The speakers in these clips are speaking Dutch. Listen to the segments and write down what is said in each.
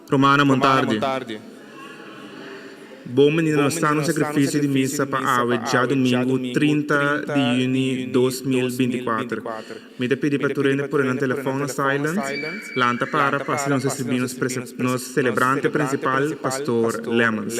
Romana Montardi. Bom menino está no sacrifício de missa para a já domingo 30 de junho de 2024. Me de pedir para tu rende por um telefone silent. Lanta para passar nos celebrante principal, Pastor Lemons.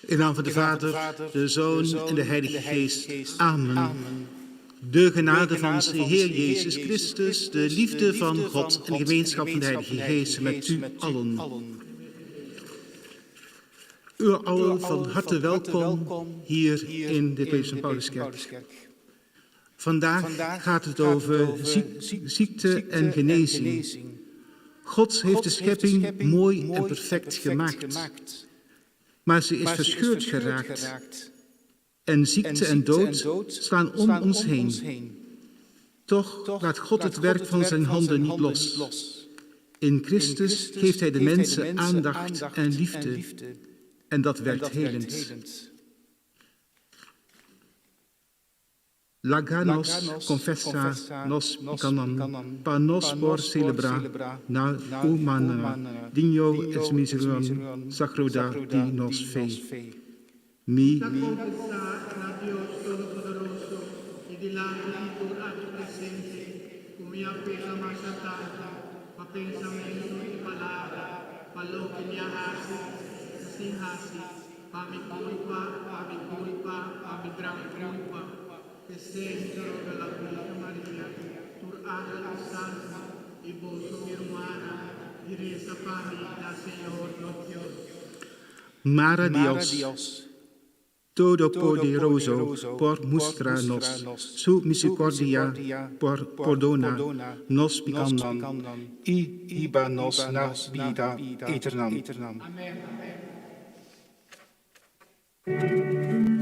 In de naam van de Vader, de Zoon en de Heilige Geest. Amen. De genade van onze Heer Jezus Christus, de liefde van God en de gemeenschap van de Heilige Geest met u allen. U allen van harte welkom hier in de Petrus en Pauluskerk. Vandaag gaat het over ziekte en genezing. God heeft de schepping mooi en perfect gemaakt. Maar ze is verscheurd geraakt. En ziekte en dood staan om ons heen. Toch laat God het werk van zijn handen niet los. In Christus geeft hij de mensen aandacht en liefde. En dat werkt helend. Laganos confessa nos picanam, panos por celebra, na humana, digno es miserum sacroda di nos fe. Mi Confessar a Dios Todopoderoso y delante de tu acto presente, con mi apela más atenta, pa pensamento y palabra, pa lo que me hace, sin hace, pa mi culpa, pa mi gran culpa, que centro de la Virgen María, tu ángel santo y vos mi hermana, y reza para mí, la Señor, no Dios. Mara Dios, Todopoderoso, por mostrarnos su misericordia, por perdona nos pecados y líbranos na vida eterna. Amén.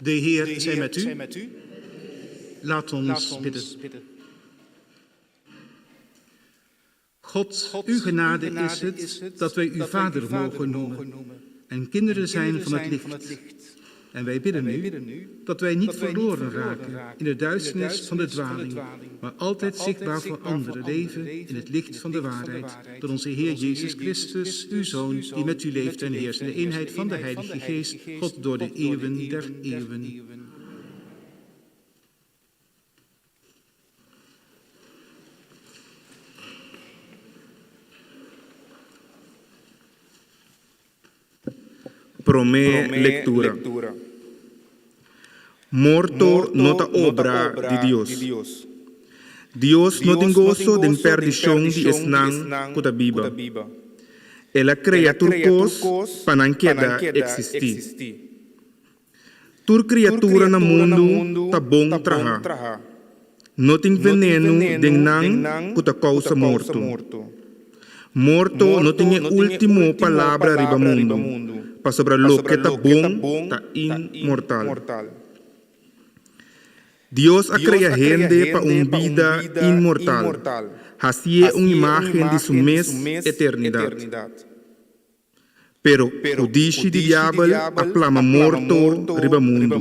De Heer zij met u. Laat ons bidden. God, uw genade is het dat wij u Vader mogen noemen en kinderen zijn van het licht. En wij bidden u dat wij niet verloren raken in de duisternis van de dwaling, maar altijd zichtbaar voor anderen leven in het licht van de waarheid. Door onze Heer Jezus Christus, uw Zoon, die met u leeft en heerst in de eenheid van de Heilige Geest, God door de eeuwen der eeuwen. Prome lectura. Morto nota obra de Dios. Dios no tem gozo de perdição de esnan kuta biba. Ela criatura cos panan queda existir. Tur criatura na mundo tá bom traha. No tem veneno de nan kuta causa morto. Morto no tem último palavra riba mundo. Pa sobre lo que está bom, está inmortal. Dios ha creado gente para una vida inmortal. Así es una imagen de su eternidad. Pero o dice de diablo aclama morto riba mundo.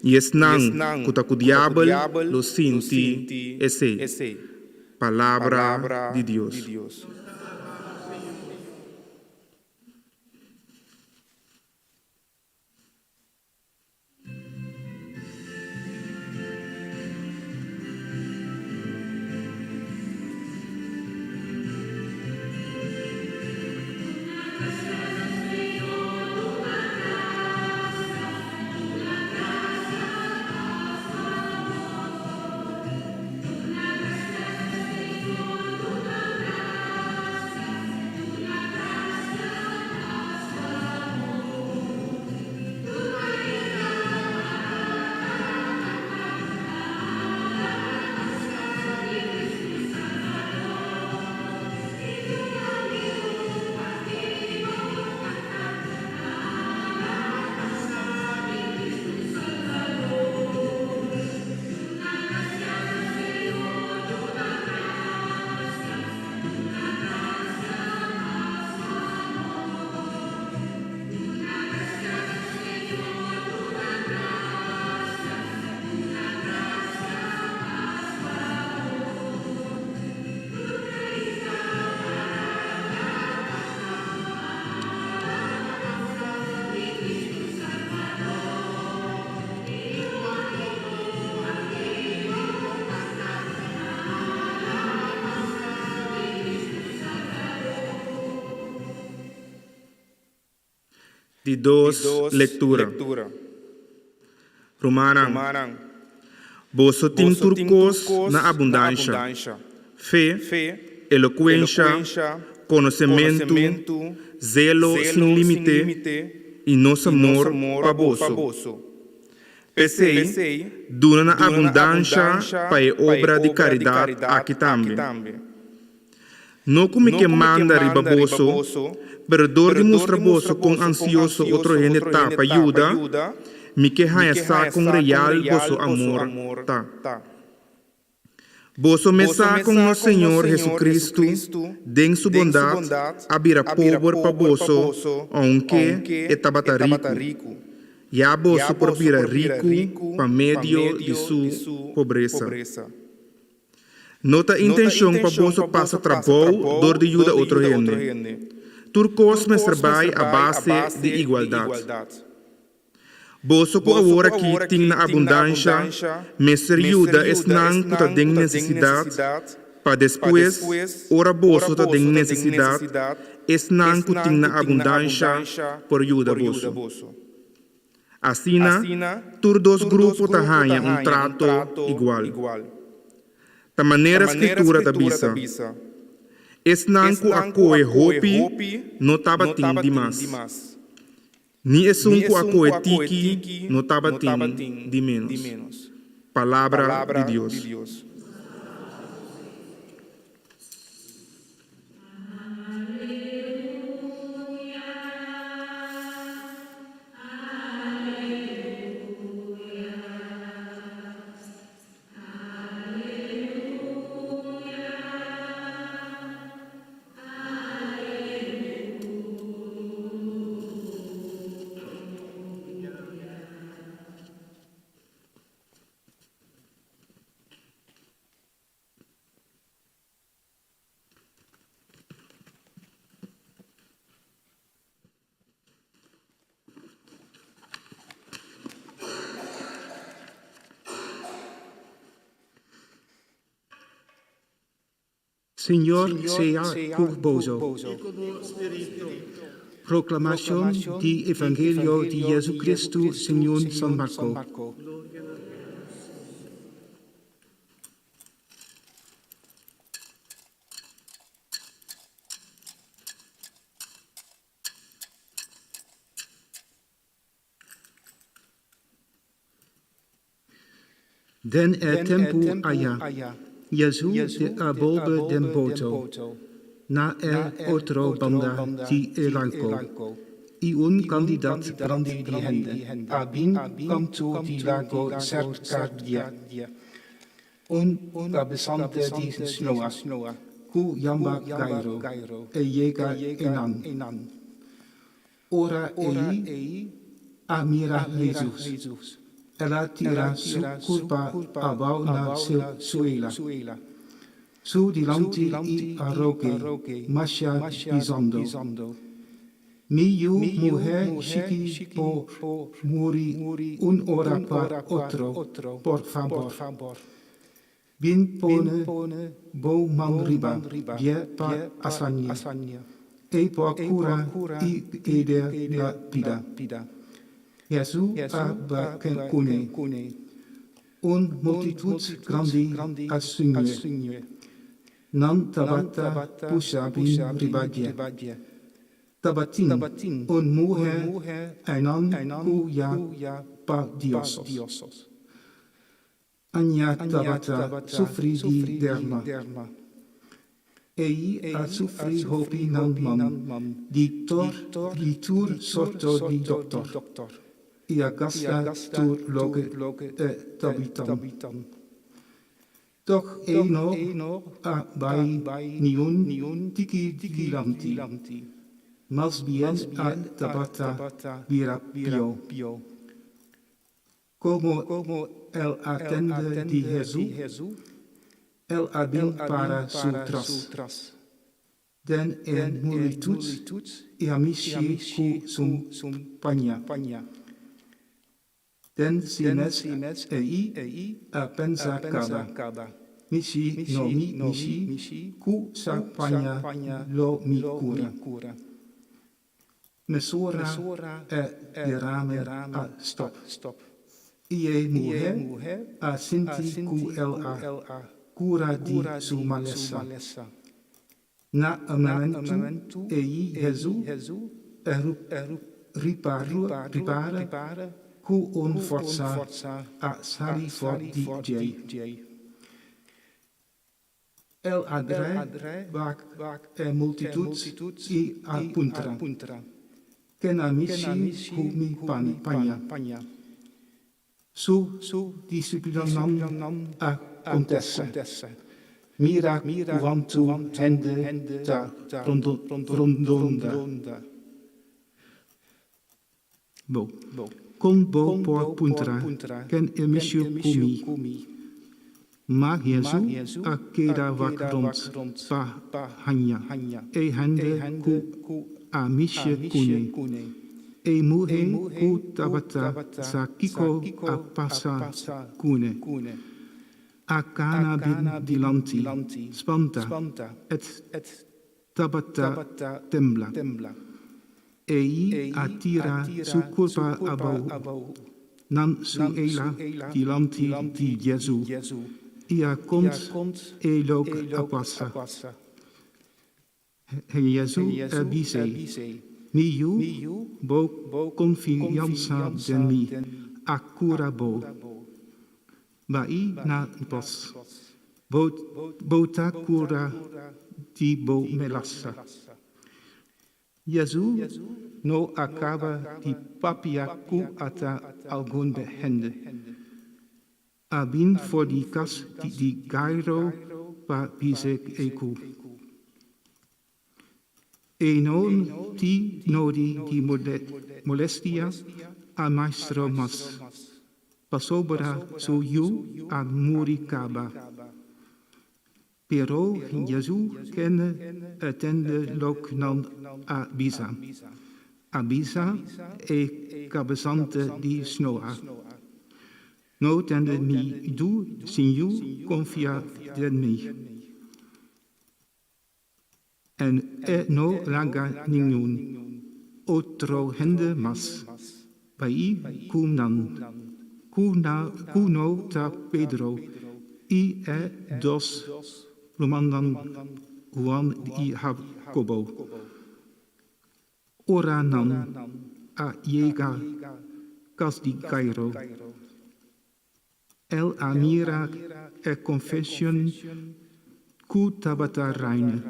Y es nan que o diablo lo sinti ese. Palabra de Dios. De dos lectura. Romanang. Boso tem turcos na abundância. Fé, eloquência, conhecimento, zelo sem limite e nosso amor para boso. Pensei, duna na abundância para a obra de caridade aqui também. Não como que manda riba boso, pero dor de mostra boso com ansioso outro gente tapa ajuda, me que haja com real boso amor tá. Boso me sa com o Senhor Jesucristo, den sua bondade, abira pobre para boso, aunque estava rico. E a boso por vira rico para meio de sua pobreza. Nota intenção para boso passa trabalho, dor de ajuda outro gente. Turcos me trabalha a base de igualdade. Boso ko agora que tem na abundância, me ajuda es não que tem necessidade, para depois, ora boso que tem necessidade, es não que tem na abundância, por ajuda boso. Assim, todos os grupos têm trato igual. Da maneira escritura da bisa, es não que acoe hopi, não estava tem demais. Ni es un cuacoe tiki, no tabatin de menos. Palabra de Dios. Signor sea curboso. Ecobo Spiritu. Proclamación di Evangelio di Jesu Christu según San Marco. Den tempo allá, Jesu de abolbe den boto, na otro banda di elanco. Y un candidat brandi di hende, abin canto di lago cercardia. Un abesante di snoa, cu jamba gairo, e llega enan. Ora ei amira Jesus. Ela tira su culpa abau na suela. Su dilanti i arroge, masha bisando. Miu mujer shiki por muri un ora par otro, por favor. Bin pone bo man riba, bien pa asanya. E por cura i eder la pida. Jesu abacune, un multitud grandi assugne, nan tabata pushabin ribadie, tabatin, un mujer enan cuya pa diosos. Anya tabata sufri di derma, ei a sufri hopi nan man, di tur sorto di doctor. Ia gasta tur loge tabitan. Toch eno a bai niun tiki lanti. Mas bien a tabata pio. Como el attende di Jesu, el abin para su tras. Den en multitud e amici cu sum pagna. Den simes ei a pensa cada. Misi no misi cu sa pagna lo mi cura. Mesura e rame a stop. Ie mujer a sinti cu el a cura di su malessa. Na momentu ei Jesu ripara cu un forza a sali for di Jei. El adre vac e multituds i apuntra. Ken amici cu mi pagna. Su disciplinam a contessa. Mira quantum hende ta rondonda. Bo. Con bo por puntra, ken emisio cumi. Ma Jesu a queda vac rond pa hanya. E hende cu amisie cune. E muhe cu tabata sa kiko a passa cune. A cana bin dilanti, spanta, et tabata tembla. Ei attira su culpa abau, nan su ela dilanti di Jesu. Ia cont e loc a passa. Jesu abise, miu bo confianza den mi, accura bo. Vai na pos, bota cura di bo melassa. Jesu no acaba di papia cu ata algun behende. Abin for di cas di gairo pa bisek eku. E non ti nodi di molestia a maestro mas. Pasobra su yu a muri caba. Pero Jesu kenne attende loc non abisa. Abisa e cabezante di snoa. No tende mi du, sin you confia den mi. en no laga ningun otro hende mas, bai kunan, kuno ta Pedro, dos Romandan Juan y Jacobo. Oranan a llega casdi Cairo. El amira confession cu tabata reine.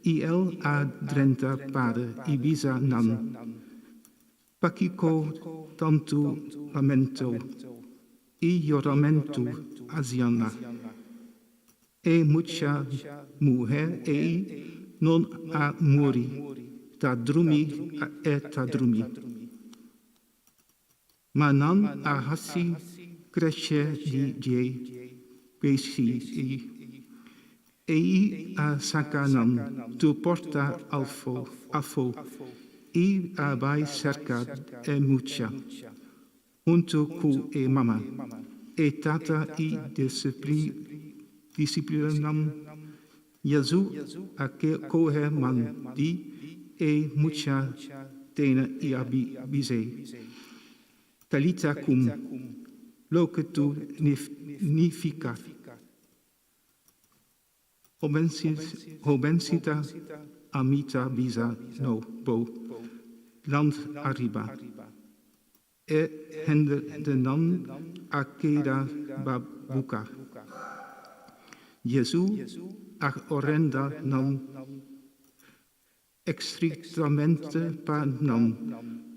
El adrenta pade Ibiza nan. Pacico tantu lamento. Ioramento asiana. Mucha mujer non a muri. Tadrumi tadrumi. Manan a hasi cresce di pesi. A sakanan tu porta afo. A bai cerca mucha. Junto cu mama. Tata disciplinam. Jesu a cohe man di mucha tena abise. Talita cum loque tu nifica. Hobensita amita bisa no bo. Land arriba. Hende de nan akeda babuka. Jesu ach orenda nam extritamente pa nam.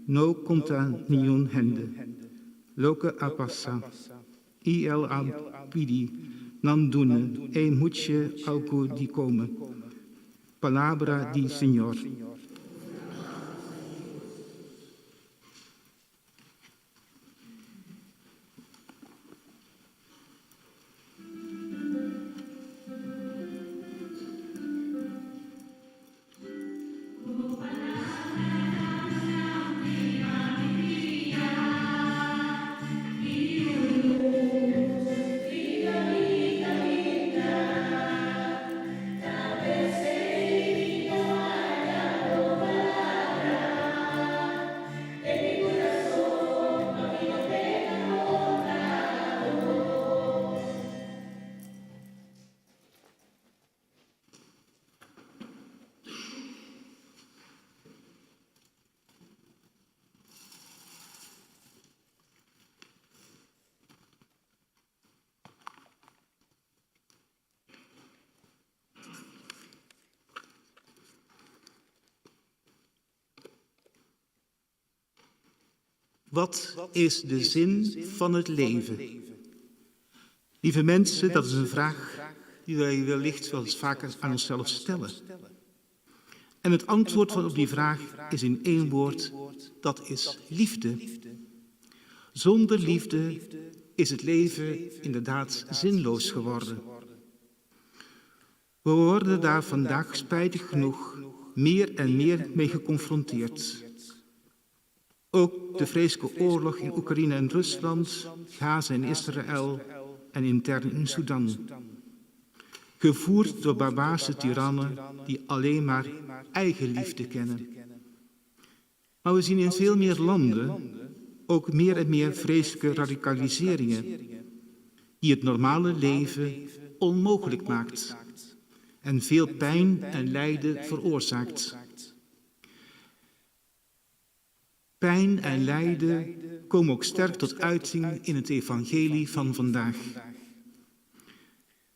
No conta nion hende. Loke apassa. Il abidi. Nan dune. Muche algo di come. Palabra di Signor. Wat is de zin van het leven? Lieve mensen, dat is een vraag die wij wellicht wel eens vaker aan onszelf stellen. En het antwoord op die vraag is in één woord, dat is liefde. Zonder liefde is het leven inderdaad zinloos geworden. We worden daar vandaag spijtig genoeg meer en meer mee geconfronteerd. Ook de vreselijke oorlog in Oekraïne en Rusland, Gaza en Israël en intern in Sudan. Gevoerd door barbaarse tirannen die alleen maar eigenliefde kennen. Maar we zien in veel meer landen ook meer en meer vreselijke radicaliseringen die het normale leven onmogelijk maakt en veel pijn en lijden veroorzaakt. Pijn en lijden komen ook sterk tot uiting in het evangelie van vandaag.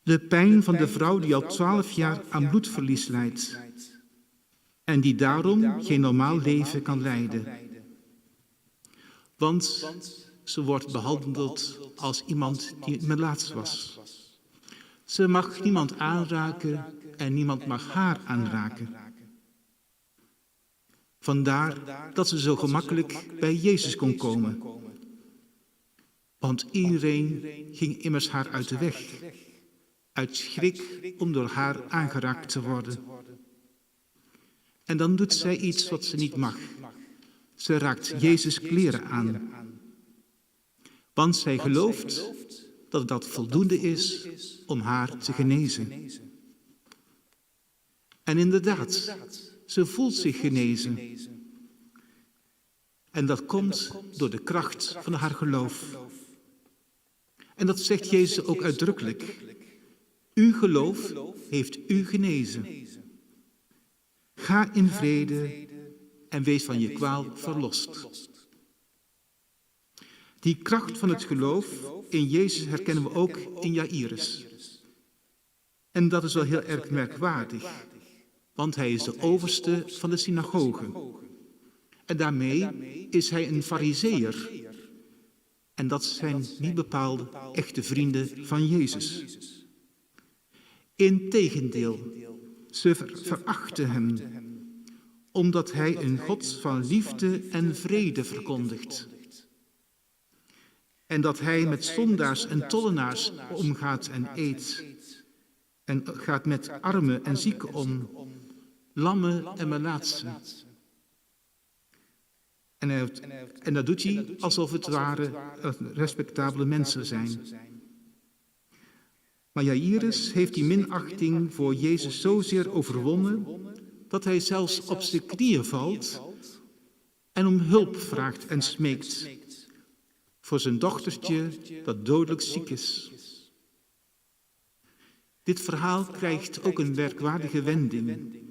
De pijn van de vrouw die al 12 jaar aan bloedverlies lijdt en die daarom geen normaal leven kan leiden. Want ze wordt behandeld als iemand die melaats was. Ze mag niemand aanraken en niemand mag haar aanraken. Vandaar dat ze zo gemakkelijk bij Jezus kon komen. Want iedereen ging immers haar uit de weg, uit schrik om door haar aangeraakt te worden. En dan doet zij iets wat ze niet mag. Ze raakt Jezus' kleren aan. Want zij gelooft dat dat voldoende is om haar te genezen. En inderdaad, ze voelt zich genezen. En dat komt door de kracht van haar geloof. En dat zegt Jezus ook uitdrukkelijk. Uw geloof heeft u genezen. Ga in vrede en wees van je kwaal verlost. Die kracht van het geloof in Jezus herkennen we ook in Jaïrus. En dat is wel heel erg merkwaardig, want hij is de overste van de synagoge. En daarmee is hij een farizeeër. En dat zijn niet bepaalde echte vrienden van Jezus. Integendeel, ze verachten hem, omdat hij een God van liefde en vrede verkondigt. En dat hij met zondaars en tollenaars omgaat en eet. En gaat met armen en zieken om, lammen en melaatsen. En dat doet hij alsof het ware respectabele mensen zijn. Maar Jaïrus heeft die minachting voor Jezus zozeer overwonnen, dat hij zelfs op zijn knieën valt en om hulp vraagt en smeekt voor zijn dochtertje dat dodelijk ziek is. Dit verhaal krijgt ook een merkwaardige wending.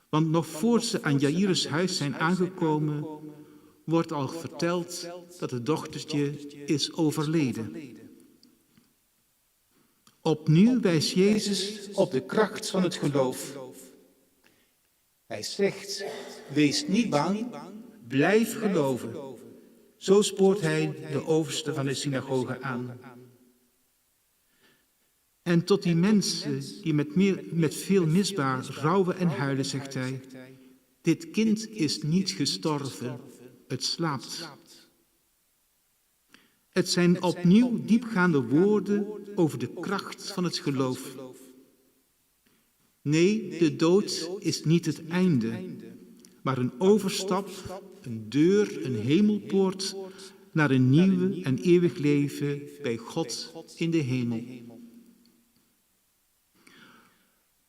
Want nog voor ze aan Jaïrus' huis zijn aangekomen, wordt al verteld dat het dochtertje is overleden. Opnieuw wijst Jezus op de kracht van het geloof. Hij zegt, wees niet bang, blijf geloven. Zo spoort hij de overste van de synagoge aan. En tot die mensen die met veel misbaar rouwen en huilen, zegt hij, dit kind is niet gestorven, het slaapt. Het zijn opnieuw diepgaande woorden over de kracht van het geloof. Nee, de dood is niet het einde, maar een overstap, een deur, een hemelpoort naar een nieuwe en eeuwig leven bij God in de hemel.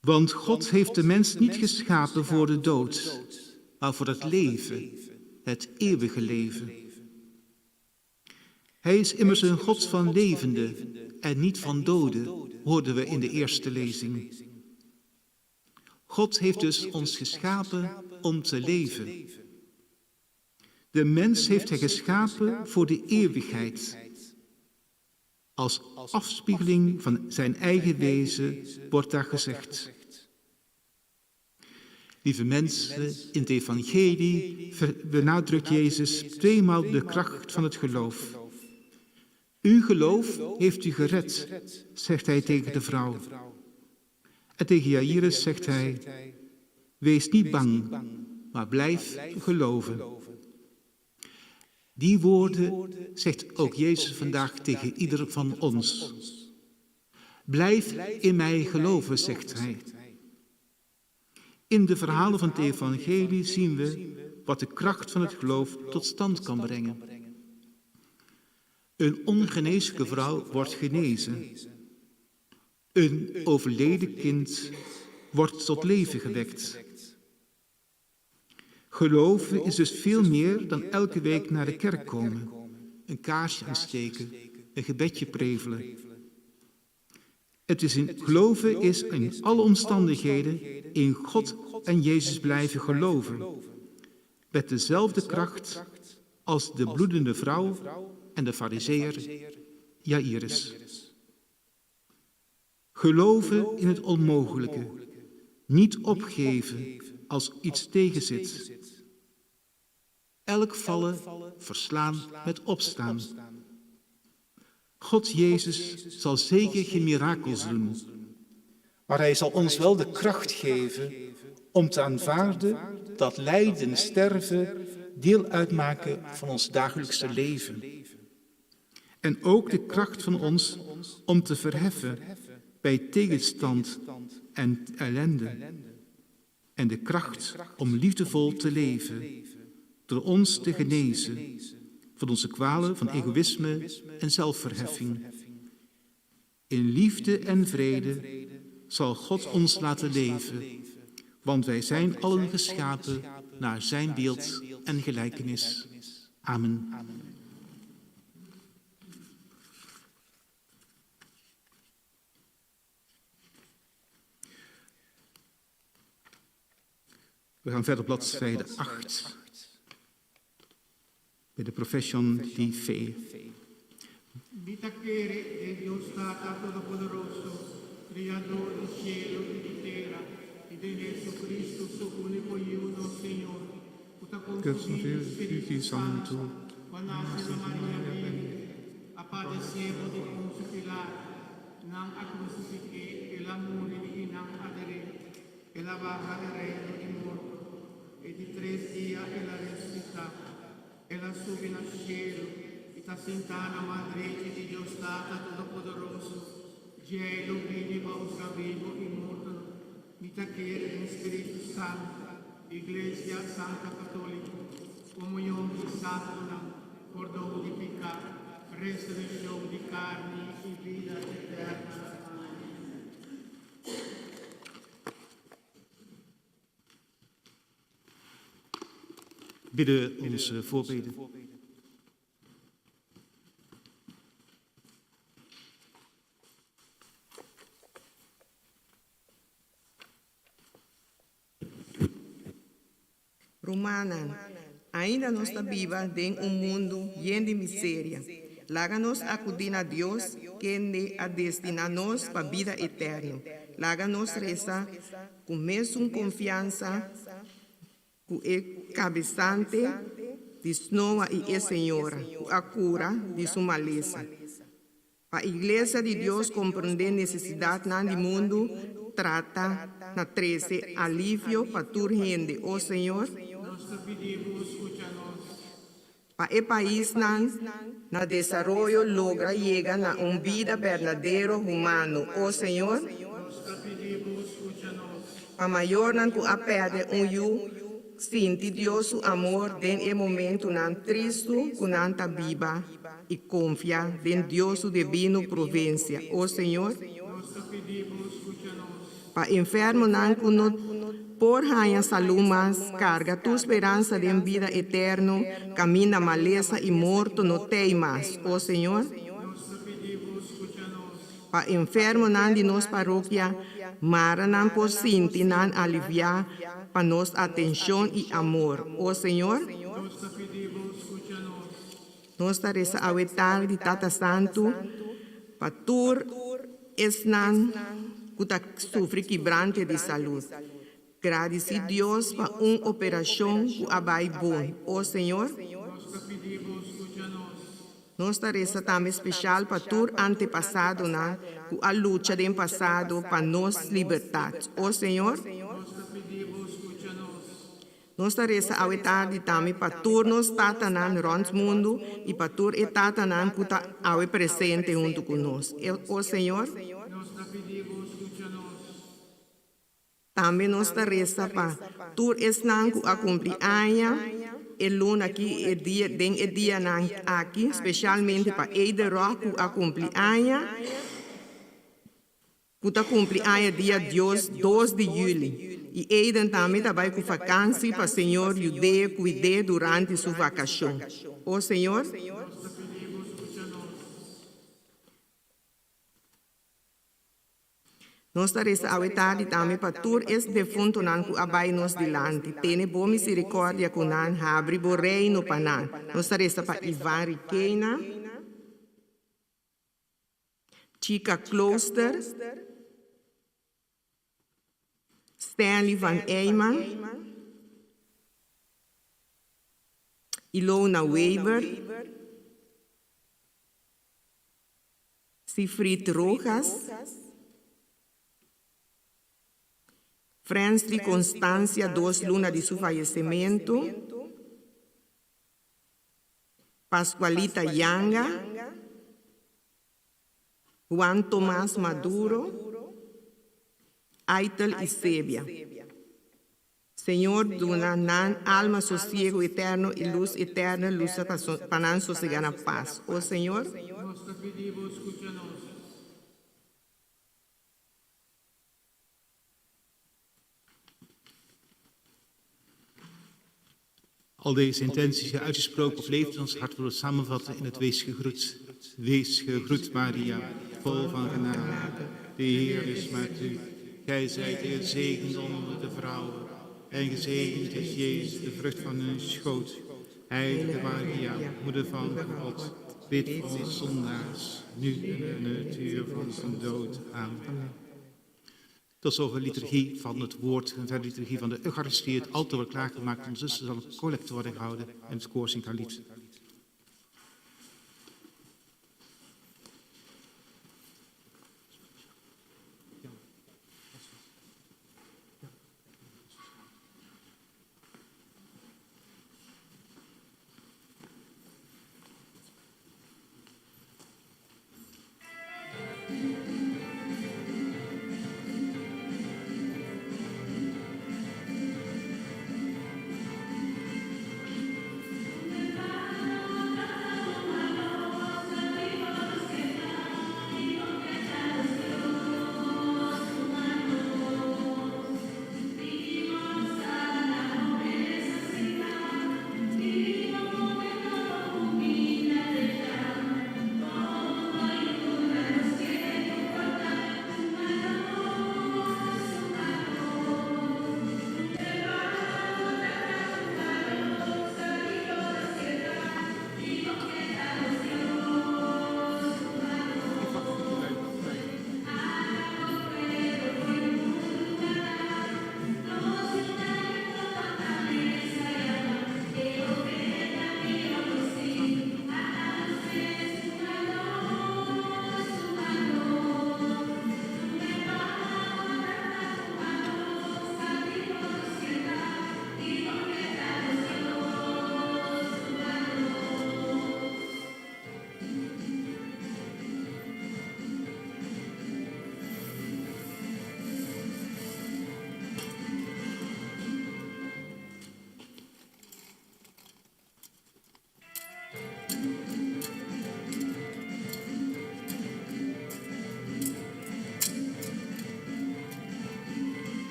Want God heeft de mens niet geschapen voor de dood, maar voor het leven, het eeuwige leven. Hij is immers een God van levenden en niet van doden, hoorden we in de eerste lezing. God heeft dus ons geschapen om te leven. De mens heeft hij geschapen voor de eeuwigheid. Als afspiegeling van zijn eigen wezen wordt daar gezegd. Lieve mensen, in het evangelie benadrukt Jezus tweemaal de kracht van het geloof. Uw geloof heeft u gered, zegt hij tegen de vrouw. En tegen Jaïrus zegt hij, wees niet bang, maar blijf geloven. Die woorden zegt ook Jezus vandaag tegen ieder van ons. Blijf in mij geloven, zegt hij. In de verhalen van het evangelie zien we wat de kracht van het geloof tot stand kan brengen. Een ongeneeslijke vrouw wordt genezen. Een overleden kind wordt tot leven gewekt. Geloven is dus veel meer dan elke week naar de kerk komen, een kaarsje aansteken, een gebedje prevelen. Geloven is in alle omstandigheden in God en Jezus blijven geloven, met dezelfde kracht als de bloedende vrouw en de farizeeër Jaïrus. Geloven in het onmogelijke, niet opgeven als iets tegenzit. Elk vallen verslaan met opstaan. God Jezus zal zeker geen mirakels doen, maar hij zal ons wel de kracht geven om te aanvaarden dat lijden, sterven deel uitmaken van ons dagelijkse leven. En ook de kracht van ons om te verheffen bij tegenstand en ellende. En de kracht om liefdevol te leven, door ons te genezen van onze kwalen van egoïsme en zelfverheffing. In liefde en vrede zal God ons laten leven, want wij zijn allen geschapen naar zijn beeld en gelijkenis. Amen. We gaan verder op bladzijde 8. Bij de Profession di Fe. Vitacere de Dios Tata Todopoderoso, Criador del cielo y de tierra, y de Jesucristo, su único y uno Señor, puta concebido Espíritu Santo, cual nace de María Virgen, a padecido de Poncio Pilato, non a crucifique, e la muere y non adere, e la baja del reino de morto, e di 3 días e la resucita, e la sube al cielo, y está sentada a la derecha de Dios Tata Todopoderoso, cielo vive, osca vivo y muerto, mitad quiere en Espíritu Santo, Iglesia Santa Católica, comunión y santa, perdón de pecado, resurrección de carne y vida eterna. Bidden onze voorbeden. Romanan, ainda não está viva em mundo lleno de miséria. Láganos acudir a Deus, que ne a destina-nos para a vida eterna. Láganos rezar com mesma confiança, com o cabeçante de Snoa e a Senhora, a cura de sua maleza. A Igreja de Deus compreender a necessidade do mundo, trata na 13 alívio para toda gente, ó Senhor. Para o país na desenvolvimento logra chegar a vida verdadeira humano, ó Senhor. Para maior não que aperde sinti Deus su amor en momento nan triste que nan está viva e confia en Deus su divino providencia, ó Senhor. Para enfermo nan que no por haya salud más, carga tu esperança de vida eterno, camina maleza e morto no tem mais, ó Senhor. Para enfermo nan de nos paróquia, mara nan por sinti nan aliviar para nos atenção e amor, ó Senhor. Nos reza a tarde de Tata Santo, para tur esnan que sofre quebrante de saúde. Agradeci Deus para uma operação que abai bom, ó Senhor. Nós reza também especial para tur antepassado que a luta do passado para nos libertar, ó Senhor. Nós reza a tarde também para tur nos tatanan rond mundo e para tur e tatanan que está presente junto conosco, ó Senhor. Também nós reza para tur esnan que a cumprir año, el luna aqui é dia aqui, especialmente para Eider Rock que a cumprir año, que está cumprir año dia 2 de julho. E Eider também vai com vacância para o Senhor Judeu cuidar durante sua vacação. Ó Senhor. Nós reza a tarde também para tur es defunto nan que abai nos dilante. Tene boa misericórdia com nan, abre bo reino para nan. Nós reza para Ivan Riquena, Chica Klooster, Stanley van Eyman, Ilona Weber, Siegfried Rojas, Francis Constancia 2 lunas de su fallecimiento, Pascualita Yanga, Juan Tomás Maduro, Aitel y Sebia. Señor, dona alma, sosiego eterno y luz eterna, luz para sosegar a paz. Oh Señor. Al deze intenties die uitgesproken of leeft in ons hart willen samenvatten in het wees gegroet. Wees gegroet, Maria, vol van genade. De Heer is met u. Gij zijt gezegend onder de vrouwen. En gezegend is Jezus, de vrucht van uw schoot. Heilige Maria, moeder van God, bid voor ons zondaars, nu en in het uur van onze dood. Amen. Tot zover de liturgie van het woord en verder de liturgie van de Eucharistie. Het altaar wordt klaargemaakt. Ondertussen zal een collecte worden gehouden en het koor zingt haar lied.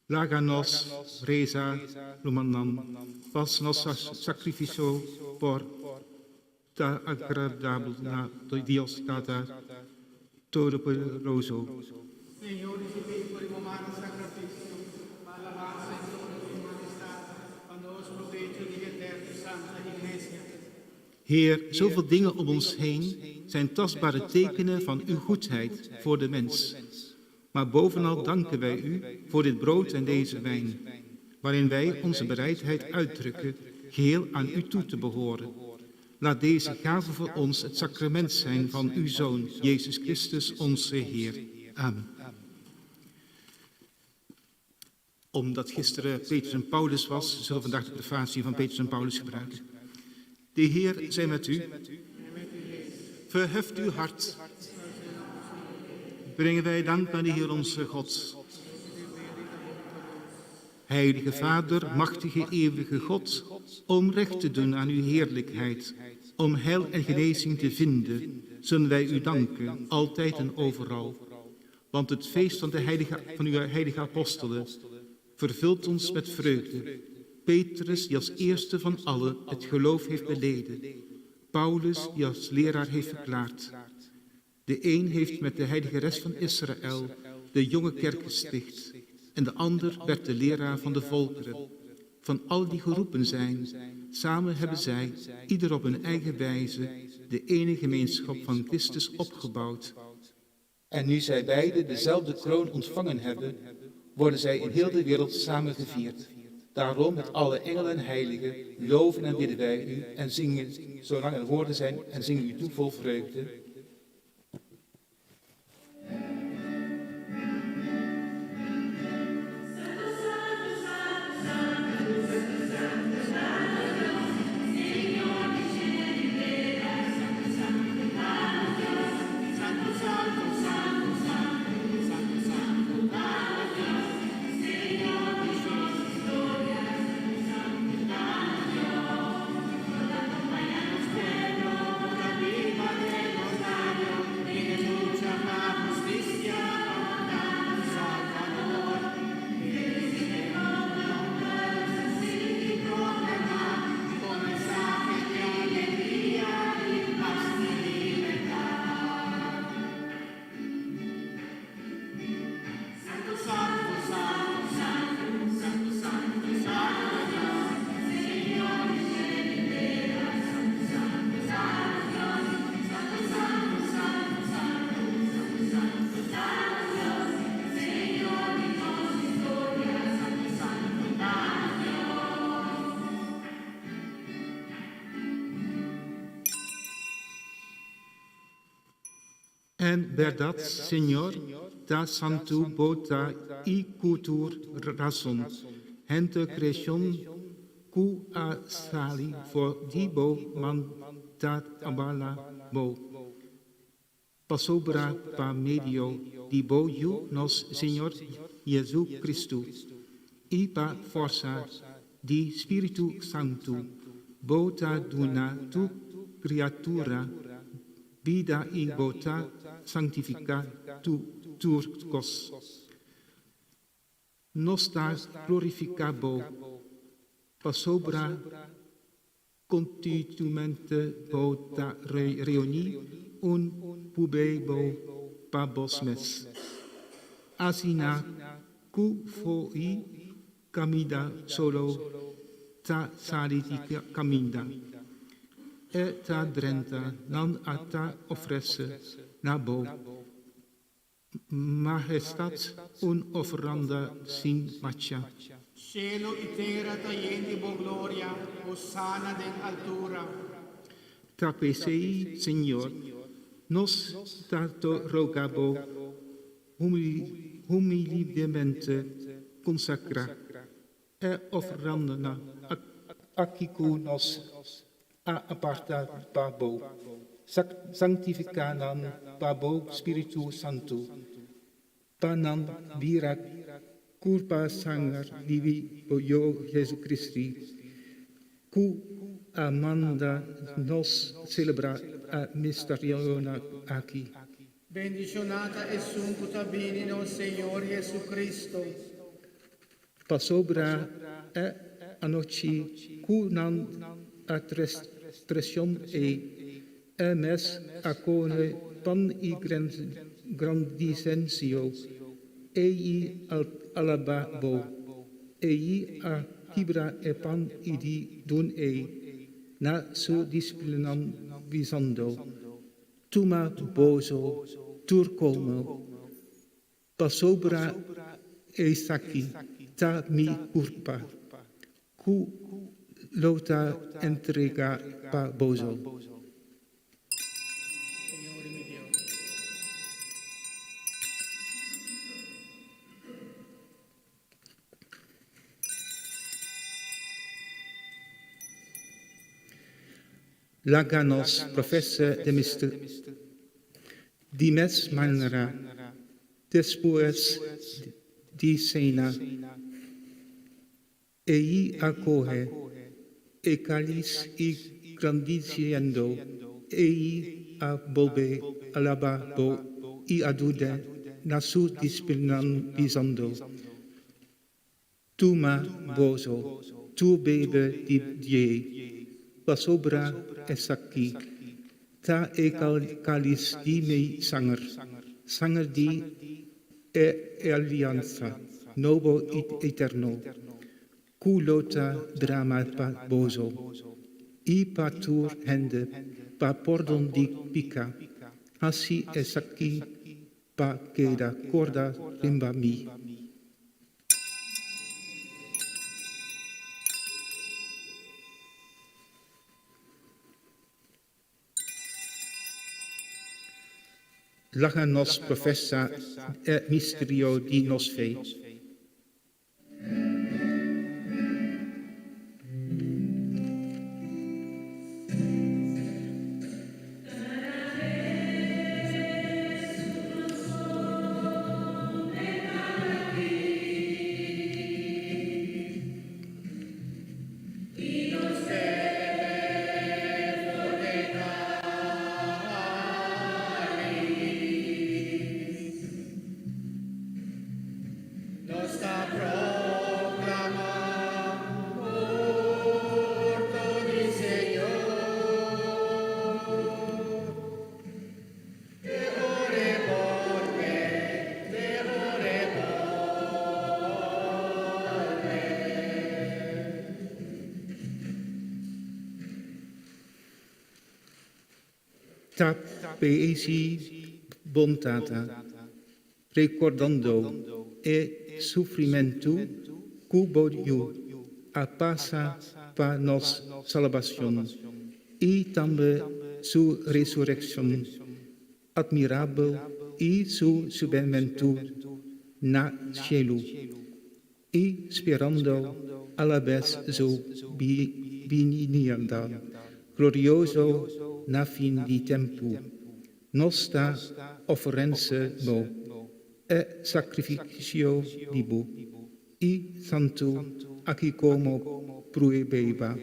Láganos, reza, lumanan, pas nos sacrificio por ta agradable na Dios cada todopoderoso. Señor, recibid por humano sacrificio, para alabanza y gloria de tu majestad, cuando os provecho de eterna santa iglesia. Heer, zoveel dingen om ons heen zijn tastbare tekenen van uw goedheid voor de mens. Maar bovenal danken wij u voor dit brood en deze wijn, waarin wij onze bereidheid uitdrukken geheel aan u toe te behoren. Laat deze gave voor ons het sacrament zijn van uw Zoon, Jezus Christus, onze Heer. Amen. Omdat gisteren Petrus en Paulus was, zullen we vandaag de prefatie van Petrus en Paulus gebruiken. De Heer zij met u. Verheft uw hart. Brengen wij dank aan de Heer onze God. Heilige Vader, machtige eeuwige God, om recht te doen aan uw heerlijkheid, om heil en genezing te vinden, zullen wij u danken, altijd en overal. Want het feest van uw heilige apostelen vervult ons met vreugde. Petrus, die als eerste van allen het geloof heeft beleden. Paulus, die als leraar heeft verklaard. De een heeft met de heilige rest van Israël de jonge kerk gesticht. En de ander werd de leraar van de volkeren. Van al die geroepen zijn, samen hebben zij, ieder op hun eigen wijze, de ene gemeenschap van Christus opgebouwd. En nu zij beiden dezelfde kroon ontvangen hebben, worden zij in heel de wereld samen gevierd. Daarom met alle engelen en heiligen loven en bidden wij u en zingen, zolang er woorden zijn, en zingen u toe vol vreugde. En verdad, Señor, da santu bota y cultur razón, gente creación cu a sali for dibo man dat abala bo. Pasobra pa medio dibo you nos Señor Jesucristo, y pa forza di Spiritu Santo, bota duna tu criatura, vida y bota sanctifica tu turcos. Nos da glorificabo, pasobra continuamente bota reuni un pubebo pabosmes. Asina cu foi camida solo ta saliti caminda. Et ta drenta non a ta offresse nabo. Majestat un ofranda sin macha. Cielo y tierra te llenen de gloria, Hosanna en altura. Tapesei, Señor, nos dato rogabo humildemente consacra e ofrandana acicu nos a aparta babo, sanctificanan babo Spiritu Santo, panan vira culpa sangar divi yo Jesu Christi, cu amanda nos celebra a mysteriona aqui. Bendicionata e suncuta bene no Señor Jesucristo. Pasobra e anoci cu nan atresion e mes acone pan i grandicensio ei alababo ei a kibra e pan idi dun na su disciplinam visando tuma boso turcomo pasobra e saki ta mi urpa cu lota entrega pa bozo. Signore mio Dio. Laganos professe de mister dimes manera después di cena ei acoge e cáliz y grandiciendo ei a volve alababo y adude na su disciplinan visando Tuma bozo, tu bebe di die, pasobra esaki, ta e calis di mei sanger di e alianza, novo et eterno, culota drama pa bozo, i patur hende, pa pordon di pica, hasi esaki, pa queda corda rimba mi. Laga nos professa misterio di nos fe. Tap peesi bontata, ricordando e sufrimento cubo a passa pa nos salvación y también su resurrección admirable y su subvenventud na cielo y esperando a la vez su venida glorioso na fin di tempo, nostra offerenza mo, e sacrificio vivo, y santo, aquí como pruebeva,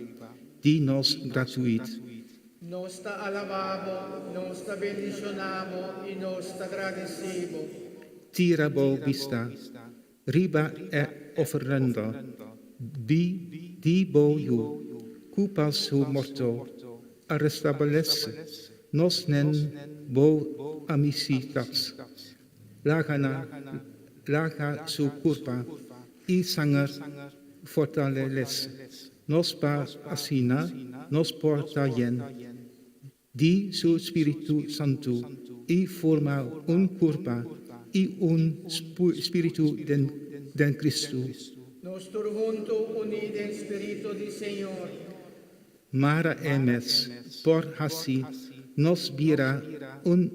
di nos gratuit. Nos te alabamos, nos te bendicionamos y nos te agradecemos. Tirabo vista, riba e offerenda, di bo cupas su morto, a restablece nos nen bo amicitas, laga su culpa y sanger fortalece, nos pa asina, nos porta yen, di su Espíritu Santo y forma un culpa y un Espíritu den Cristo. Nos junto unidos en Espíritu del Señor. Mara emes, por así, nos vira un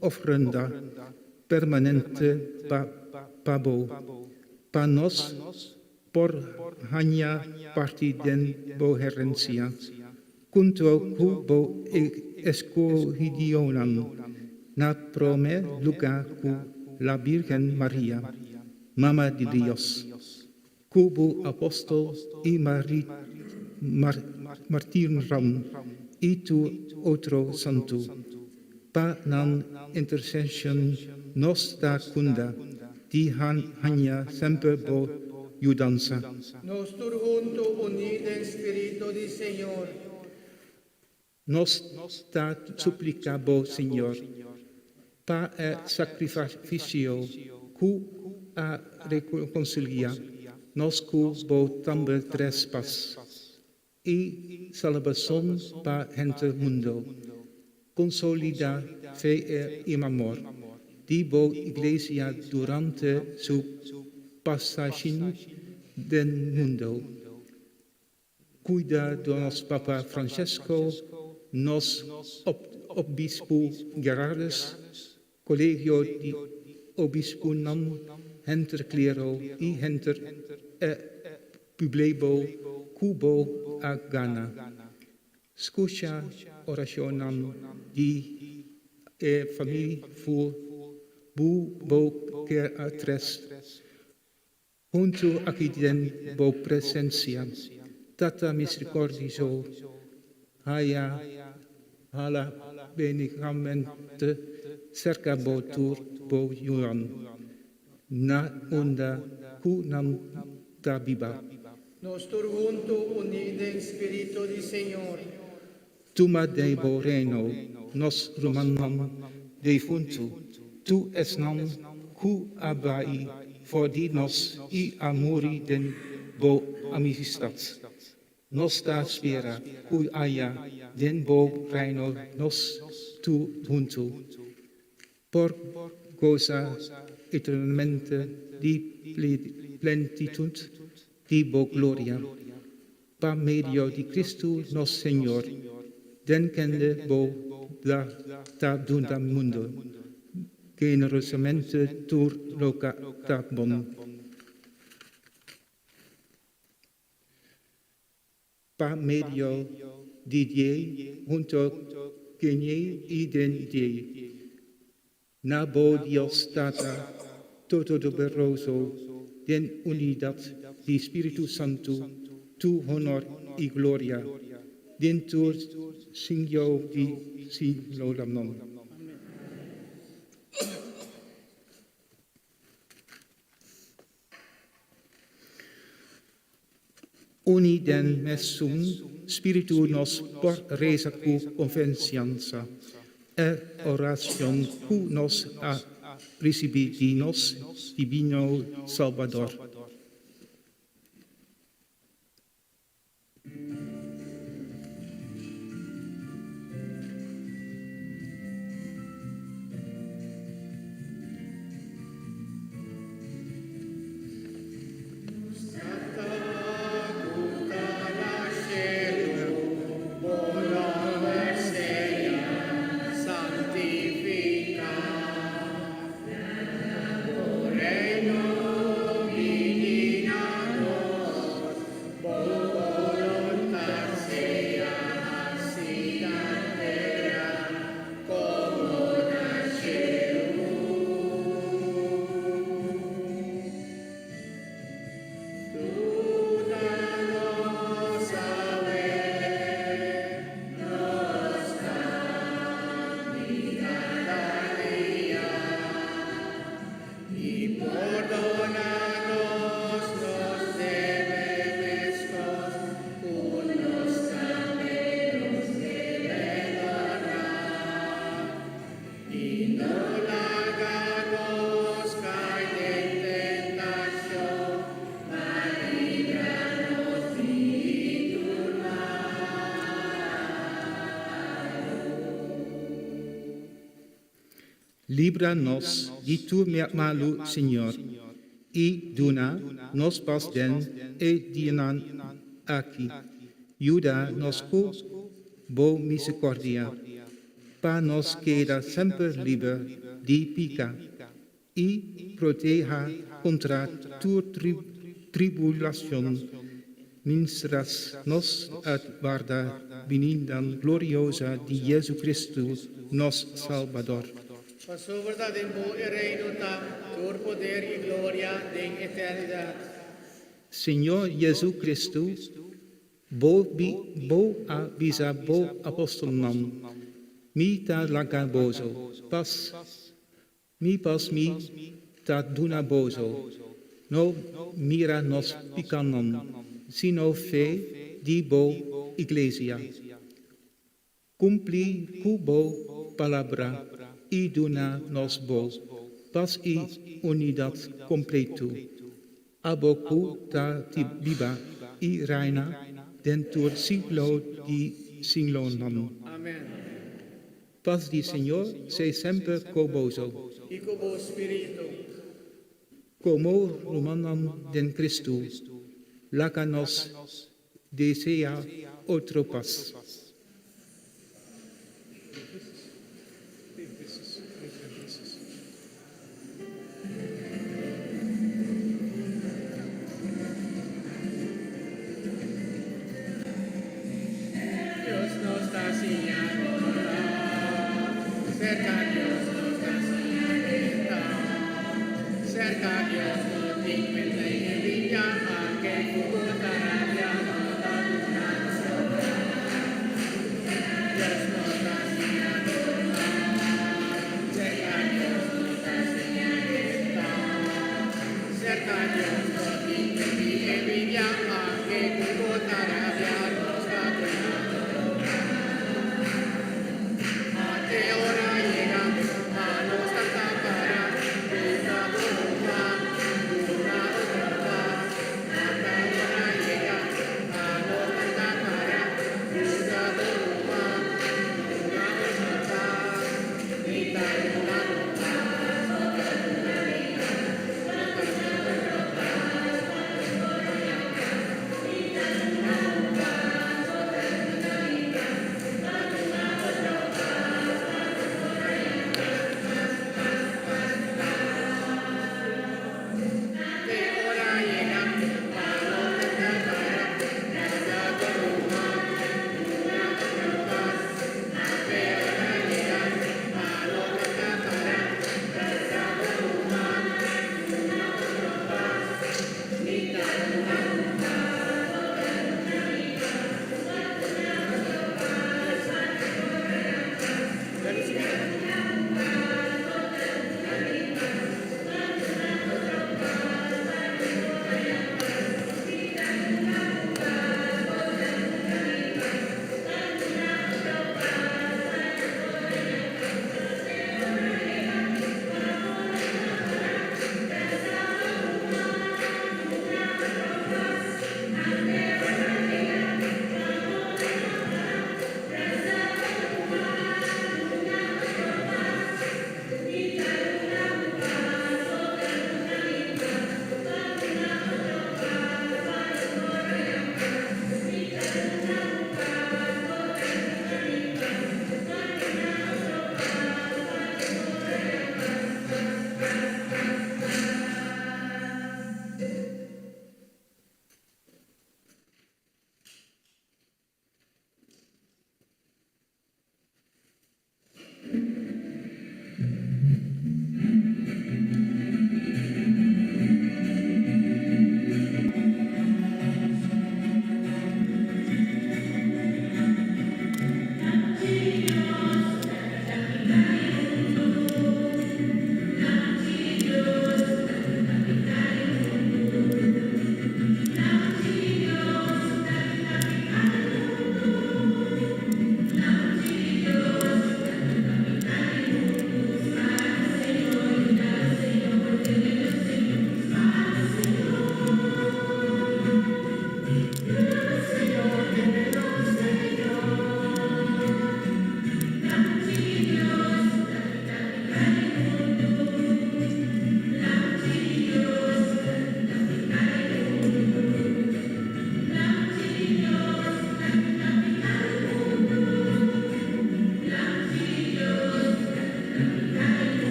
ofrenda permanente pa nos por hanya parti den bo herencia, junto cubo escogidionan, na prome lugar cu la Virgen María, Mama de Dios, cubo apóstol y martyram y tu otro santo, pa nan intercession nos da cunda, di hanya sempre bo yudanza. Nos junto unidos en Espíritu del Señor. Nos da supplica bo Señor, pa sacrificio cu a reconcilia, nos cu bo tambe trespas, y salvación pa gente mundo, consolida fe y amor, dibo iglesia durante su pasaje del mundo. Cuida de nos Papa Francesco, nos obispo Gerardus, colegio de obispo nam, henter clero y henter publebo cubo a Ghana. Escucha oracionam di familia fu bo que a tres. Junto aquí den bo presencia, tata misericordioso, haya hala benigamente cerca bo tur bo yuan, na onda cu nam ta viva. Nos tur junto uniden Espíritu di Señor. Tuma debo reino, nos romanam de funtu, tu esnam cu abai for di nos I amori den bo amistat. Nos da spera, cui aia den bo reino nos tu juntu. Por goza eternamente di plenitud di bo gloria. Pa medio di Cristo nos Señor, den kende bo la ta dunda mundo, generosamente tur loca ta bon. Pa medio di die, junto genie y den die. Nabo Dios tata, todopoderoso, den unidad di Espíritu Santo, tu honor y gloria, den tu signo di siglolamnon. Uniden messum Spiritu nos por resa cu convencianza, oración cu nos a recibidinos divino Salvador. Líbranos de tu malo, Señor, y dona nos paz den e dienan aquí. Ayuda nos con bo misericordia, para nos queda siempre libre de pica y proteja contra tu tribulación, mientras nos aguarda venida gloriosa de Jesucristo, nos Salvador. Por su verdad en vos el reino está, tu poder y gloria en eternidad. Señor Jesucristo, bo avisa bo apostol nam, mi ta laga bozo, pas mi ta duna bozo, no mira nos picanon, sino fe di bo iglesia. Cumpli cubo palabra, y duna nos bo, paz y unidad completo. Aboku ta viva y reina dentro siglo di siglo non. Amén. Paz di Señor se sempre con vosotros. Y con vos, Espíritu. Como romanam den Cristo, láganos desea otro paz. Dios nos está enseñando, cerca Dios nos está enseñando, cerca Dios nos tiene en viña, que puta rabia nos da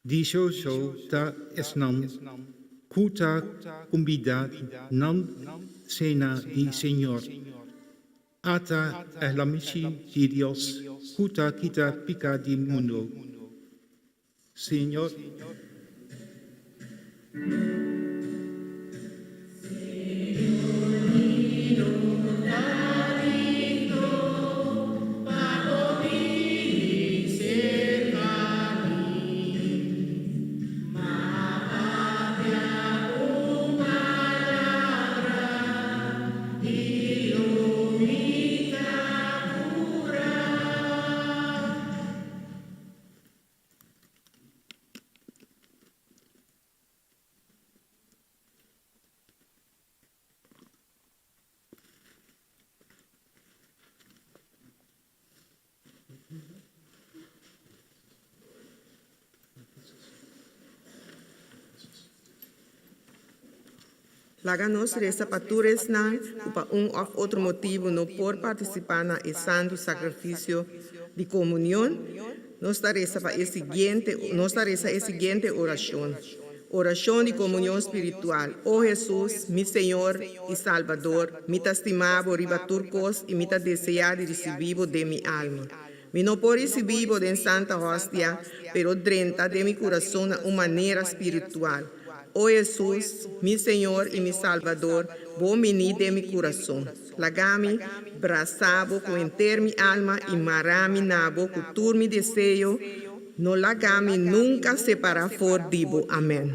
Dishoso ta esnan, kuta kumbida nan sena di Señor. Ata ehlamishi di Dios, kuta kita pica di mundo. Señor, Láganos reza patures na, para of outro motivo no por participar na santo sacrifício de comunhão, nos reza para a seguinte oração. Oração de comunhão espiritual. Oh Jesus, mi Senhor e Salvador, mi estimado riba turcos e mi deseado de receber de mi alma. Mi no por receber de Santa Hostia, pero dentro de mi coração de uma maneira espiritual. Oh Jesus, mi Senhor e mi Salvador, bom menino de mi coração. Lagami, braçabo, com enter mi alma e marami nabo, com tur mi desejo, no lagami nunca separar for dibo. Amém.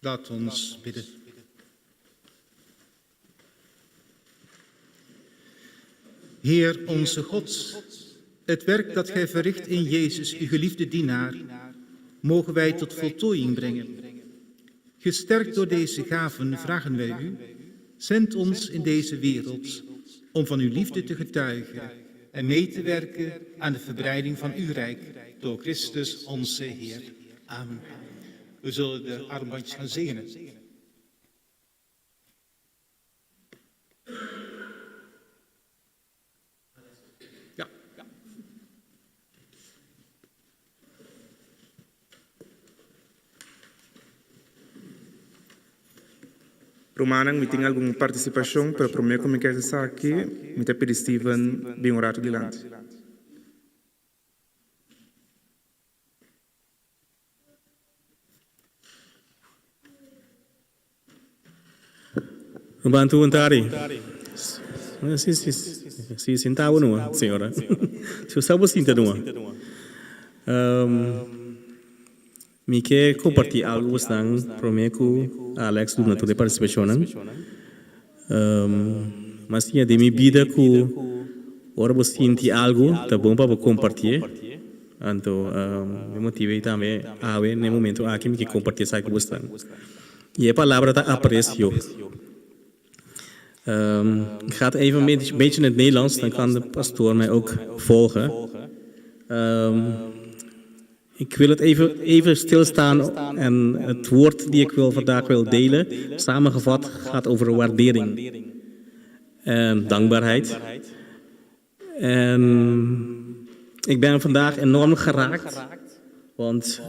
Laat ons bidden. Heer onze God, het werk dat gij verricht in Jezus, uw geliefde dienaar, mogen wij tot voltooiing brengen. Gesterkt door deze gaven vragen wij u, zend ons in deze wereld om van uw liefde te getuigen en mee te werken aan de verbreiding van uw rijk door Christus onze Heer. Amen. We zullen de armbandjes gaan zegenen. Ja. Romanang, me tem alguma participação para o primeiro comunicar essa aqui, me tem pedido Steven bem um rato de lante. Bantu Antari. Sim, sentava numa, senhora. Se eu estava sentado numa. Me quer compartilhar algo estão prometo Alex do nato de participação. Mas tinha de minha vida que ora você sente algo, tá bom para compartilhar. Então, me motivei também a ver no momento aqui me que compartilhar sai com você. E a palavra tá aprecio. Ik ga het even een beetje in het Nederlands, dan kan de pastoor mij ook volgen. Ik wil het even stilstaan en het woord die ik vandaag wil delen, samengevat, gaat over waardering en dankbaarheid. En ik ben vandaag enorm geraakt, want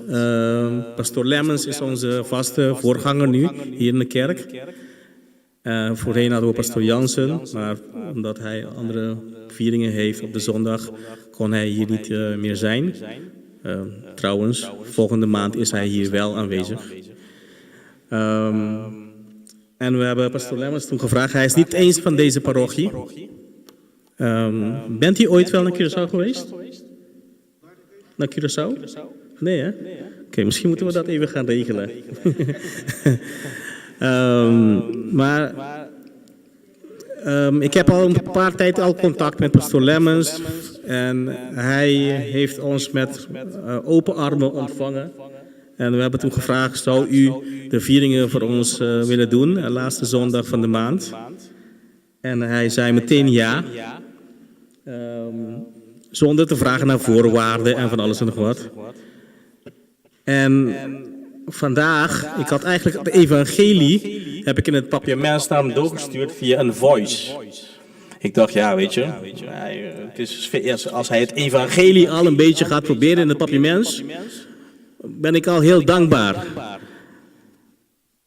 pastoor Lemmens is onze vaste voorganger nu hier in de kerk. Voorheen hadden we pastoor Jansen, maar omdat hij andere vieringen heeft op de zondag, kon hij hier niet meer zijn. Trouwens, volgende maand is hij hier wel aanwezig. En we hebben pastoor Lemmens toen gevraagd, hij is niet eens van deze parochie. Bent u ooit wel naar Curaçao geweest? Naar Curaçao? Nee, hè? Oké, misschien moeten we dat even gaan regelen. Maar ik heb al een paar tijd al contact met pastoor Lemmens. En hij heeft ons met open armen ontvangen. En we hebben toen gevraagd, zou u de vieringen voor ons willen doen? De laatste zondag van de maand. En hij zei meteen ja. Zonder te vragen naar voorwaarden en van alles en nog wat. En vandaag, ik had eigenlijk het evangelie, heb ik in het papiament staan doorgestuurd via een voice. Ik dacht, ja, weet je, het is, als hij het evangelie al een beetje gaat proberen in het papiament, ben ik al heel dankbaar.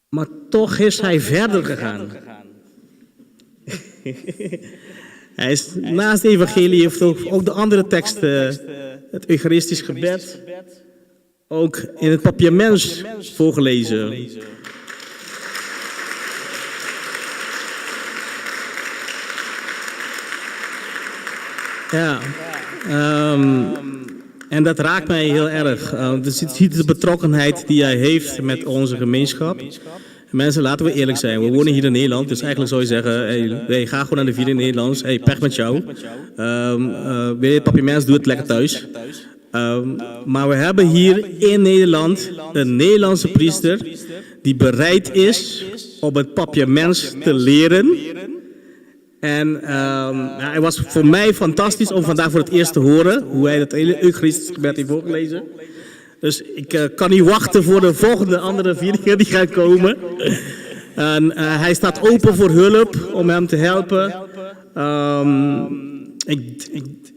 Maar toch is hij verder gegaan. Hij is naast het evangelie heeft ook de andere teksten, het eucharistisch gebed, ook in het papiament voorgelezen. Ja, en dat raakt mij heel erg. Dus je ziet de betrokkenheid die hij heeft met onze gemeenschap. Mensen, laten we eerlijk zijn. We wonen hier in Nederland, dus eigenlijk zou je zeggen, hey, ga gewoon naar de viering in Nederlands. Hey, pech met jou. Wil je het papiament, doe het lekker thuis. Maar we hebben hier in Nederland een Nederlandse priester die bereid is om het papiament te leren. En het was voor mij fantastisch om vandaag voor het eerst te horen hoe hij het hele eucharistisch gebed heeft voorgelezen. Dus ik kan niet wachten voor de volgende andere vieringen die gaan komen. En hij staat open voor hulp om hem te helpen. Ik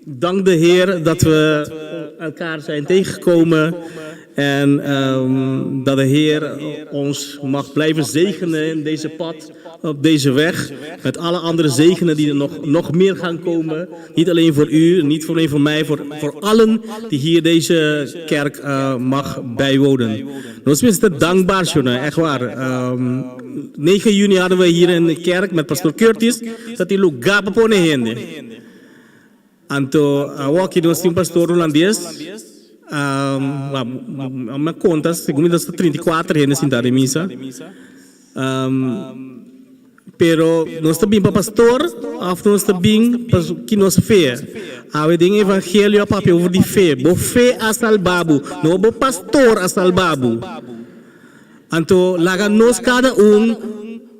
dank de Heer dat we elkaar zijn tegengekomen. En dat de Heer ons mag blijven zegenen in deze pad, op deze weg. Met alle andere zegenen die er nog meer gaan komen. Niet alleen voor u, niet alleen voor mij, voor allen die hier deze kerk mag bijwonen. Nos is het dankbaar, Jonah, echt waar. 9 juni hadden we hier in de kerk met pastoor Curtis, dat hij ook gapapone hende. Anto, waki nos tim pastor Rolandies. Mijn contas, ik moet dat 34 hende sin daar de misa. Pero nós também para pastor, af nós também que nós fé. Awe ding evangelio papi over die fé. Bo fé asal babu, no bo pastor asal babu. Anto laga nós cada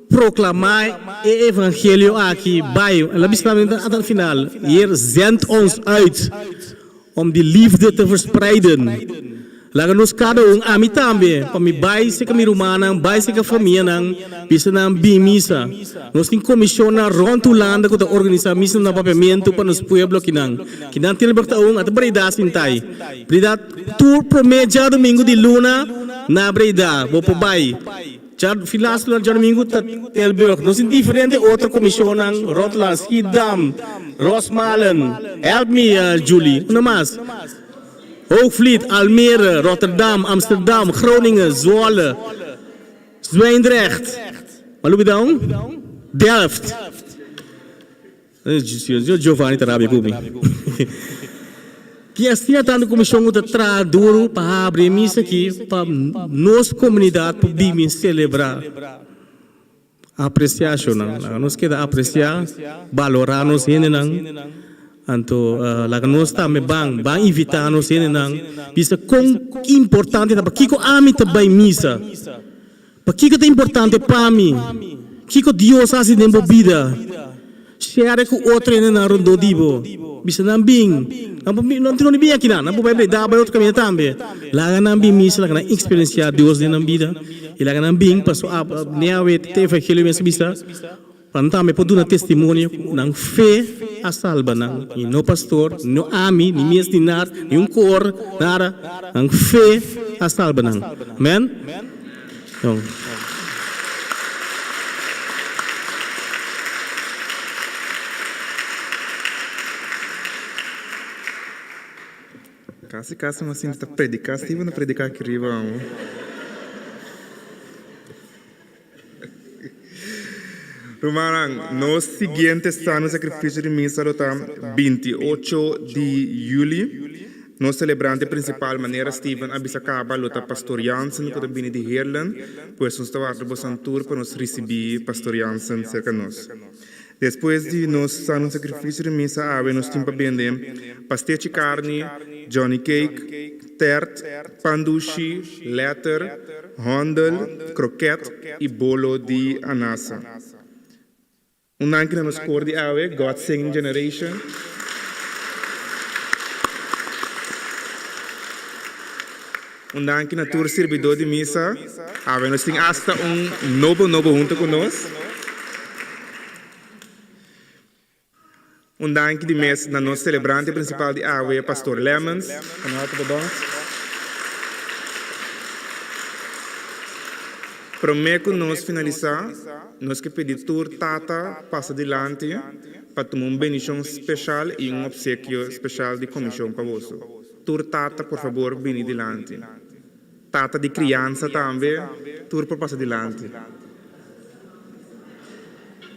proclamar het evangelio aqui bij. En dat is aan het final. Heer zendt ons uit om die liefde te verspreiden. Laga nos cada amitambe, para bai se kami rumana, bai se ka família nang, bisa nang bimisa. Nos tin comisiona rond o landa ko ta organizar misa na papiamento para nos pueblo kinang. Kinang tilbak at Breda sintay. Breda tour promedia domingo di luna na Breda, bopo bai. Filas lang domingo ta Tilburg. Nos in diferente outra commissionang Rotland, Schiedam, Rosmalen. Help me, Julie. Ano mas? Hoogvliet, Almere, Rotterdam, Amsterdam, Groningen, Zwolle, Zwijndrecht. Wat loop je dan? Delft. Giovanni Tarabia Kubi. Que assim está no comissão de traduro para abrir missa aqui para nossa comunidade para bem celebrar. Apreciação, nós queda apreciar, valorar nos henenang. Anto laga nós também bang invitar nos henenang. Bisa quão importante para que ami também missa. Para que é importante para mim. Que Deus assim de vida. Share com outro henenang rondo dibo. bisa nambing. Não tem bem aqui não pode ver dá para outro caminho também. Lá nambing misa lá na experiência Deus de nambida. E lá nambing passo a nem a ver te evangelho mesmo bisa. Pantame pode dar testemunho nang fé a salva nang e no pastor, no ami, ni mies dinar, ni cor, nada, nang fé a salva nang. Amen. Então, Casi mas assim, predicar, estive na predicar aqui riba. Romanang, no siguiente está no sacrifício de misa do 28 de julho. No celebrante principal maneira Steven abisacaba luta pastor Jansen que também de Heerlen, pois nós estava a santur para nos receber pastor Jansen cerca nós. Depois de nós no sacrifício de misa, ave nos timpa bende pastel de carne, Johnny cake, tert, pandushi, letter, handel, croquette e bolo de anasa. Undank na nos koor die awe, God Singing Generation. Undank na tour servidor de misa, awe nos ting hasta novo junto conosco. Undank de mes na nos celebrante principal de awe, Pastor Lemons. Van harte bedankt. Prometo nós finalizar, nós que pedir tour tata passa adiante para tomar bendição especial e obsequio especial de comissão para você. Tour tata, por favor, vem adiante. Tata de criança também, tour por passar adiante.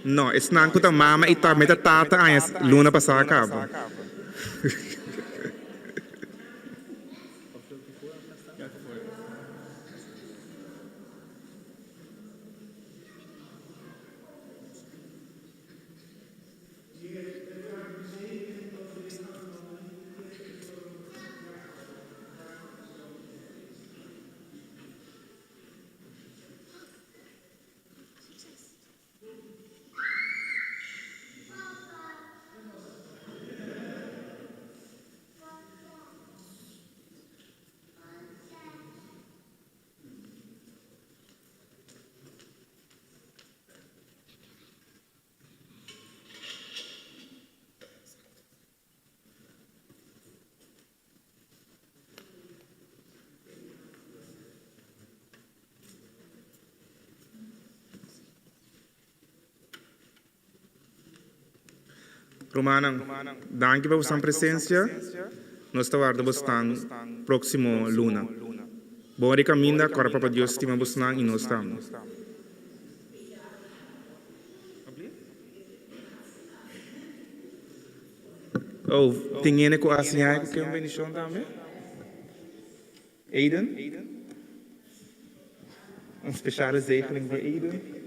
Não, esse não é mama e também tata antes luna passar a cabo. Romanang, danke por sua presença. Nós estamos próximo luna. Bom caminho, agora para Deus estima buscando e nós estamos. Oh, tem ene com assim aí que é uma bendição também. Aiden, speciale zegeling voor Aiden.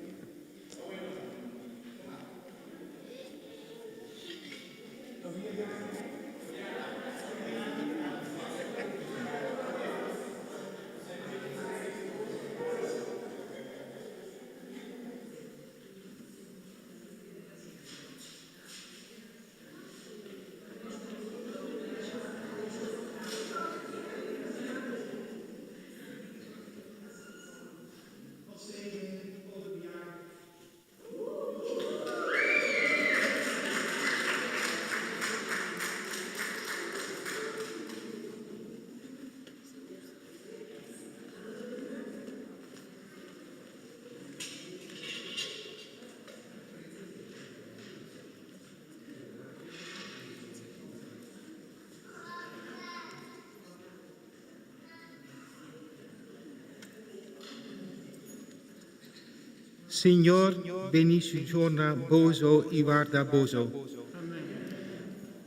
Signor, beniciona bozo e guarda bozo.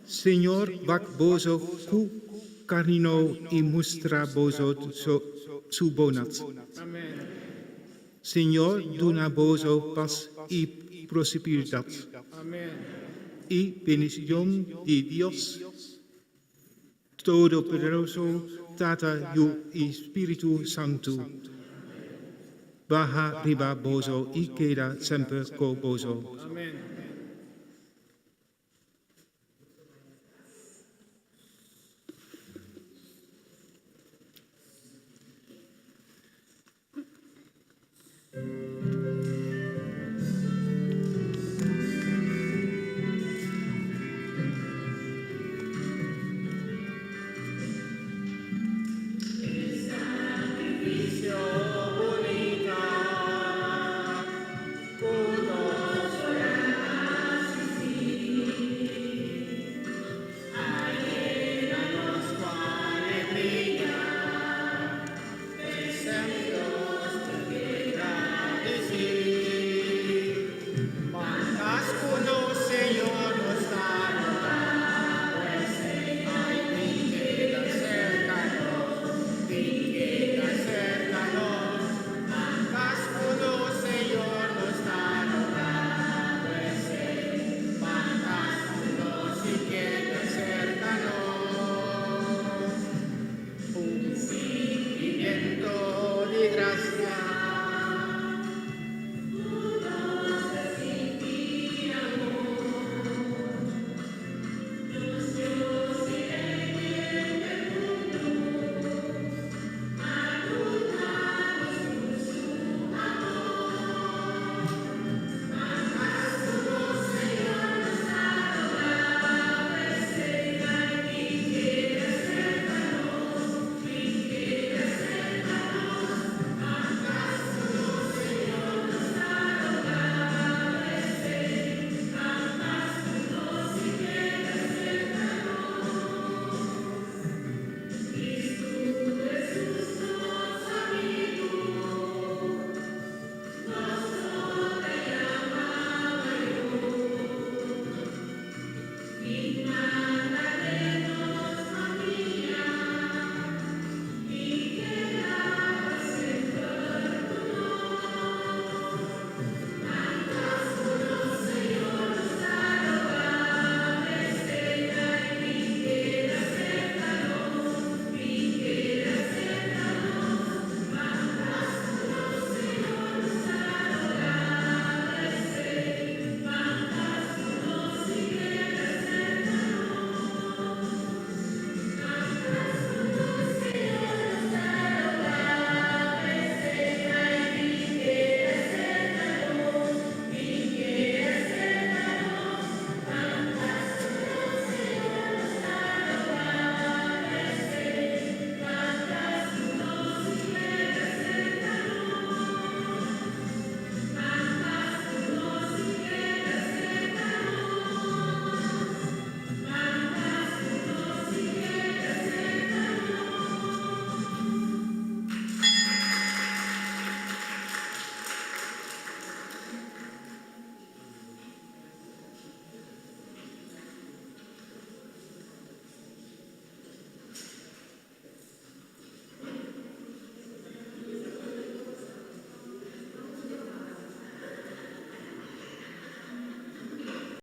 Signor, bac bozo, cu carino e mustra bozo su bonat. Signor, duna bozo pas e prosperidad. Y bendición de Dios Todopoderoso, Tata y Espíritu Santo. Baja riba bozo y queda sempre co bozo. Amen.